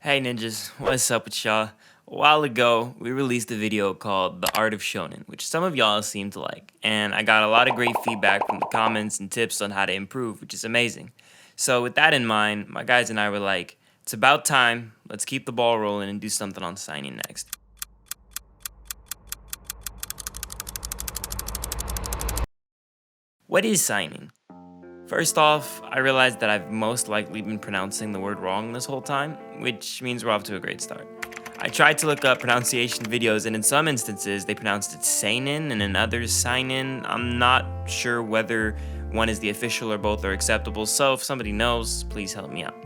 Hey ninjas, what's up with y'all? A while ago, we released a video called The Art of Shonen, which some of y'all seem to like, and I got a lot of great feedback from the comments and tips on how to improve, which is amazing. So with that in mind, my guys and I were like, it's about time, let's keep the ball rolling and do something on signing next. What is signing? First off, I realized that I've most likely been pronouncing the word wrong this whole time, which means we're off to a great start. I tried to look up pronunciation videos, and in some instances, they pronounced it seinen, and in others, seinen. I'm not sure whether one is the official or both are acceptable, so if somebody knows, please help me out.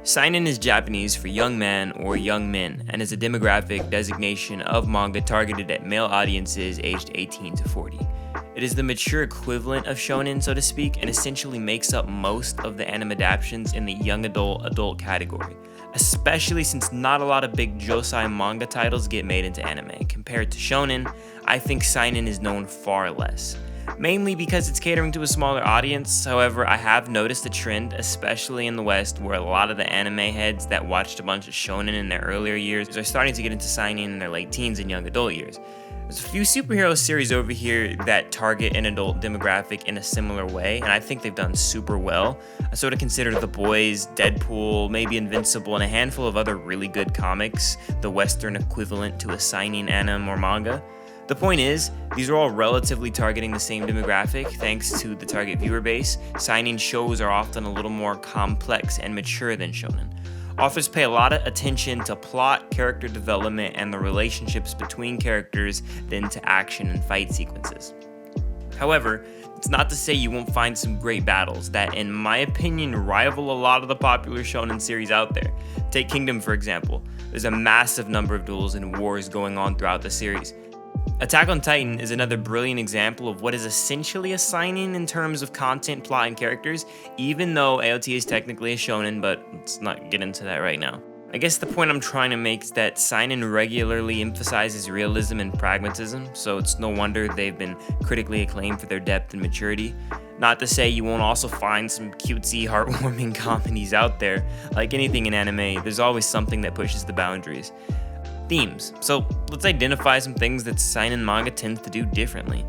Seinen is Japanese for young man or young men, and is a demographic designation of manga targeted at male audiences aged 18 to 40. It is the mature equivalent of shonen, so to speak, and essentially makes up most of the anime adaptations in the young adult category, especially since not a lot of big josei manga titles get made into anime. Compared to shonen, I think seinen is known far less, mainly because it's catering to a smaller audience. However, I have noticed a trend, especially in the West, where a lot of the anime heads that watched a bunch of shonen in their earlier years are starting to get into seinen in their late teens and young adult years. There's a few superhero series over here that target an adult demographic in a similar way, and I think they've done super well. I sort of consider The Boys, Deadpool, maybe Invincible, and a handful of other really good comics the Western equivalent to a seinen anime or manga. The point is, these are all relatively targeting the same demographic thanks to the target viewer base. Seinen shows are often a little more complex and mature than shonen. Authors pay a lot of attention to plot, character development, and the relationships between characters than to action and fight sequences. However, it's not to say you won't find some great battles that, in my opinion, rival a lot of the popular shonen series out there. Take Kingdom, for example. There's a massive number of duels and wars going on throughout the series. Attack on Titan is another brilliant example of what is essentially a seinen in terms of content, plot, and characters, even though AOT is technically a shonen, but let's not get into that right now. I guess the point I'm trying to make is that seinen regularly emphasizes realism and pragmatism, so it's no wonder they've been critically acclaimed for their depth and maturity. Not to say you won't also find some cutesy, heartwarming comedies out there. Like anything in anime, there's always something that pushes the boundaries. Themes. So let's identify some things that seinen manga tends to do differently.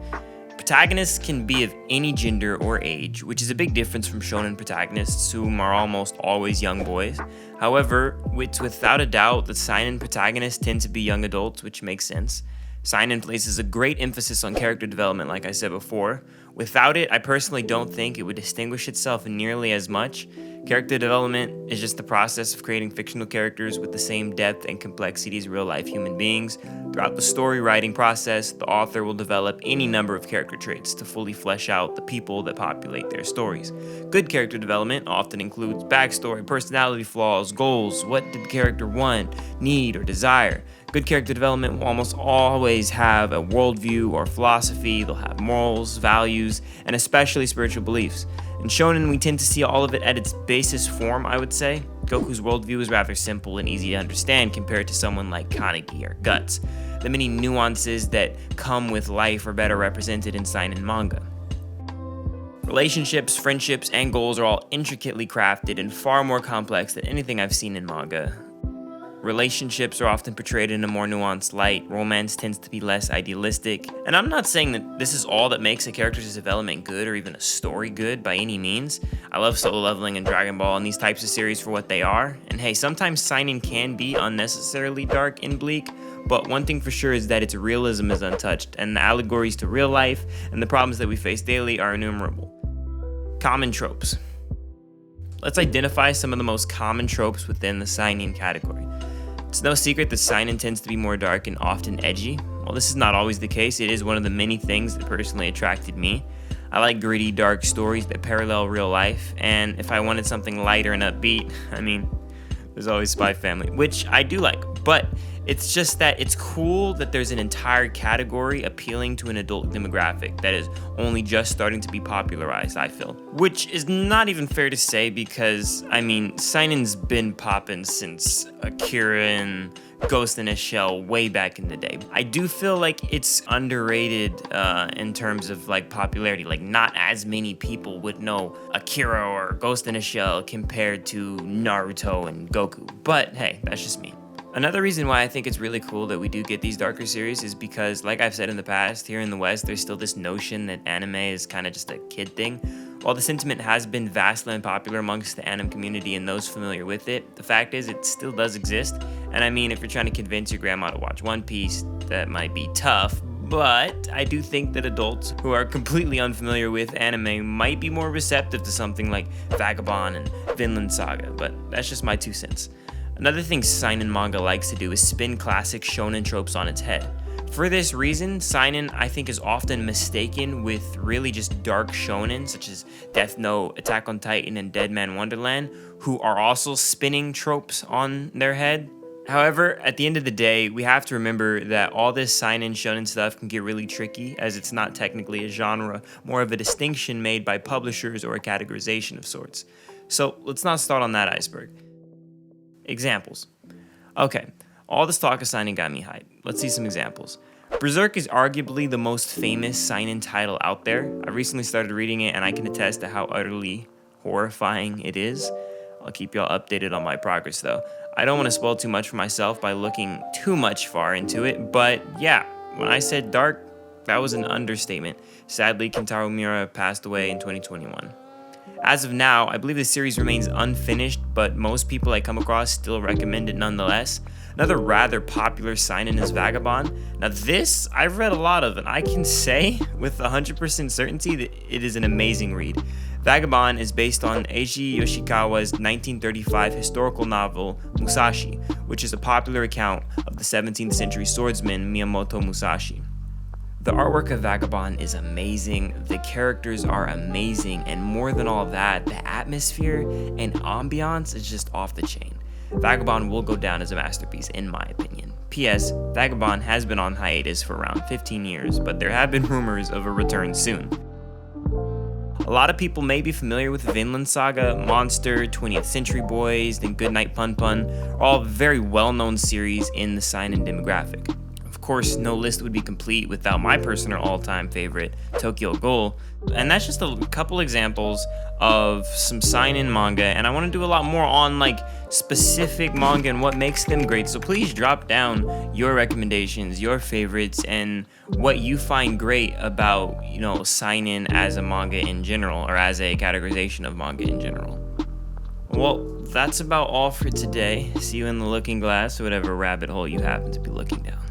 Protagonists can be of any gender or age, which is a big difference from shonen protagonists, whom are almost always young boys. However, it's without a doubt that seinen protagonists tend to be young adults, which makes sense. Seinen places a great emphasis on character development, like I said before. Without it, I personally don't think it would distinguish itself nearly as much. Character development is just the process of creating fictional characters with the same depth and complexity as real-life human beings. Throughout the story writing process, the author will develop any number of character traits to fully flesh out the people that populate their stories. Good character development often includes backstory, personality flaws, goals, what did the character want, need, or desire. Good character development will almost always have a worldview or philosophy. They'll have morals, values, and especially spiritual beliefs. In shonen, we tend to see all of it at its basis form, I would say. Goku's worldview is rather simple and easy to understand compared to someone like Kaneki or Guts. The many nuances that come with life are better represented in seinen manga. Relationships, friendships, and goals are all intricately crafted and far more complex than anything I've seen in manga. Relationships are often portrayed in a more nuanced light. Romance tends to be less idealistic. And I'm not saying that this is all that makes a character's development good or even a story good by any means. I love Solo Leveling and Dragon Ball and these types of series for what they are. And hey, sometimes seinen can be unnecessarily dark and bleak, but one thing for sure is that its realism is untouched, and the allegories to real life and the problems that we face daily are innumerable. Common tropes. Let's identify some of the most common tropes within the seinen category. It's no secret that seinen tends to be more dark and often edgy. While this is not always the case, it is one of the many things that personally attracted me. I like gritty, dark stories that parallel real life, and if I wanted something lighter and upbeat, there's always Spy Family, which I do like, but It's just that it's cool that there's an entire category appealing to an adult demographic that is only just starting to be popularized, I feel. Which is not even fair to say because, I mean, Seinen's been poppin' since Akira and Ghost in a Shell way back in the day. I do feel like it's underrated in terms of like popularity. Like not as many people would know Akira or Ghost in a Shell compared to Naruto and Goku. But hey, that's just me. Another reason why I think it's really cool that we do get these darker series is because, like I've said in the past, here in the West, there's still this notion that anime is kind of just a kid thing. While the sentiment has been vastly unpopular amongst the anime community and those familiar with it, the fact is it still does exist. And I mean, if you're trying to convince your grandma to watch One Piece, that might be tough. But I do think that adults who are completely unfamiliar with anime might be more receptive to something like Vagabond and Vinland Saga, but that's just my 2 cents. Another thing seinen manga likes to do is spin classic shonen tropes on its head. For this reason, seinen, I think, is often mistaken with really just dark shonen, such as Death Note, Attack on Titan, and Dead Man Wonderland, who are also spinning tropes on their head. However, at the end of the day, we have to remember that all this seinen shonen stuff can get really tricky, as it's not technically a genre, more of a distinction made by publishers or a categorization of sorts. So let's not start on that iceberg. Examples. Okay, all this talk of seinen got me hyped. Let's see some examples. Berserk is arguably the most famous seinen title out there. I recently started reading it and I can attest to how utterly horrifying it is. I'll keep y'all updated on my progress though. I don't want to spoil too much for myself by looking too much far into it, but yeah, when I said dark, that was an understatement. Sadly, Kentaro Miura passed away in 2021. As of now, I believe the series remains unfinished, but most people I come across still recommend it nonetheless. Another rather popular seinen is Vagabond. Now this, I've read a lot of, and I can say with 100% certainty that it is an amazing read. Vagabond is based on Eiji Yoshikawa's 1935 historical novel Musashi, which is a popular account of the 17th century swordsman Miyamoto Musashi. The artwork of Vagabond is amazing, the characters are amazing, and more than all of that, the atmosphere and ambiance is just off the chain. Vagabond will go down as a masterpiece in my opinion. P.S. Vagabond has been on hiatus for around 15 years, but there have been rumors of a return soon. A lot of people may be familiar with Vinland Saga, Monster, 20th Century Boys, and Goodnight Pun Pun, all very well-known series in the seinen demographic. Of course, no list would be complete without my personal all-time favorite, Tokyo Ghoul, and that's just a couple examples of some seinen manga, and I want to do a lot more on like specific manga and what makes them great, so please drop down your recommendations, your favorites, and what you find great about, seinen as a manga in general, or as a categorization of manga in general. Well, that's about all for today. See you in the looking glass, or whatever rabbit hole you happen to be looking down.